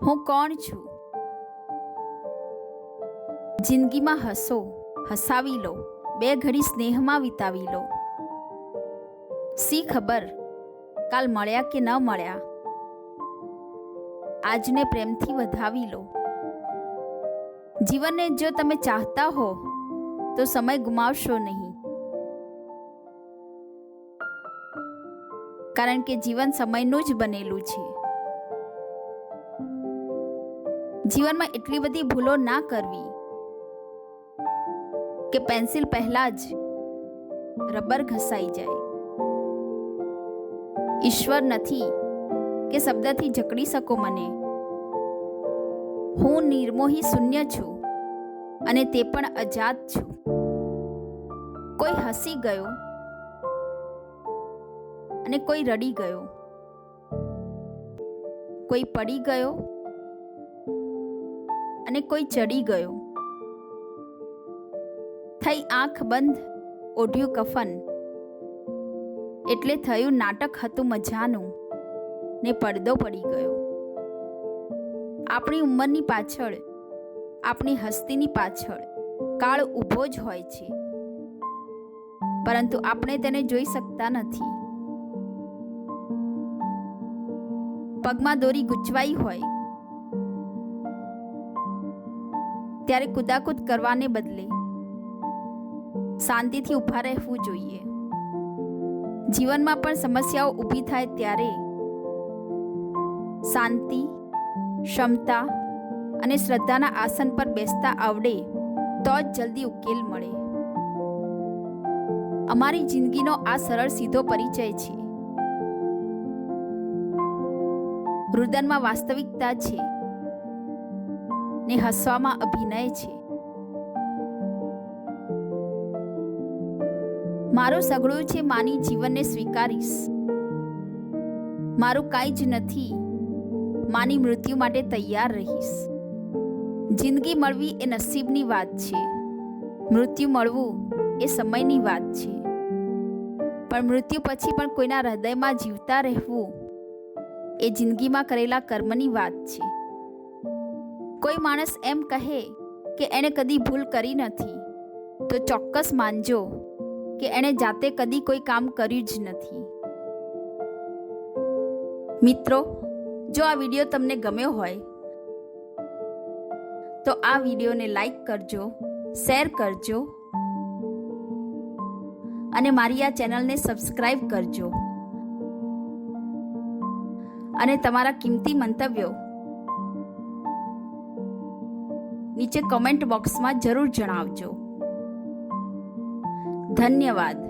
હું કોણ છું? જિંદગીમાં હસો, હસાવી લો, બે ઘડી સ્નેહમાં વિતાવી લો. સી ખબર કાલ મળ્યા કે ન મળ્યા, આજને પ્રેમથી વધાવી લો. જીવનને જો તમે ચાહતા હો તો સમય ગુમાવશો નહીં, કારણ કે જીવન સમયનું જ બનેલું છે. જીવનમાં એટલી બધી ભૂલો ના કરવી કે પેન્સિલ પહેલા જ રબર ઘસાઈ જાય. ઈશ્વર નથી કે શબ્દથી જકડી શકો મને. હું નિર્મોહી શૂન્ય છું અને તે પણ અજાત છું. કોઈ હસી ગયો અને કોઈ રડી ગયો, કોઈ પડી ગયો અને કોઈ ચડી ગયો. થઈ આંખ બંધ, ઓઢ્યું કફન, એટલે થયું નાટક હતું મજાનું ને પડદો પડી ગયો. આપણી ઉંમરની પાછળ, આપણી હસ્તીની પાછળ કાળ ઊભો જ હોય છે, પરંતુ આપણે તેને જોઈ શકતા નથી. પગમાં દોરી ગૂંચવાઈ હોય ત્યારે કુદાકૂદ કરવાને બદલે શાંતિથી ઊભા રહેવું જોઈએ. જીવનમાં પણ સમસ્યાઓ ઊભી થાય ત્યારે શાંતિ, ક્ષમતા અને શ્રદ્ધાના આસન પર બેસતા આવડે તો જ જલ્દી ઉકેલ મળે. અમારી જિંદગીનો આ સરળ સીધો પરિચય છે. રુદનમાં વાસ્તવિકતા છે ને હસવામાં અભિનય છે. મારું સઘળું છે માની જીવનને સ્વીકારીશ. મારું કાંઈ જ નથી માની મૃત્યુ માટે તૈયાર રહીશ. જિંદગી મળવી એ નસીબની વાત છે, મૃત્યુ મળવું એ સમયની વાત છે. પણ મૃત્યુ પછી પણ કોઈના હૃદયમાં જીવતા રહેવું એ જિંદગીમાં કરેલા કર્મની વાત છે. કોઈ માણસ એમ કહે કે એણે કદી ભૂલ કરી નથી તો ચોક્કસ માનજો કે એણે જાતે કદી કોઈ કામ કર્યું જ નથી. મિત્રો, જો આ વિડીયો તમને ગમ્યો હોય તો આ વિડીયોને લાઈક કરજો, શેર કરજો અને મારી આ ચેનલને સબસ્ક્રાઈબ કરજો અને તમારા કિંમતી મંતવ્યો નીચે કોમેન્ટ બોક્સમાં જરૂર જણાવજો. ધન્યવાદ.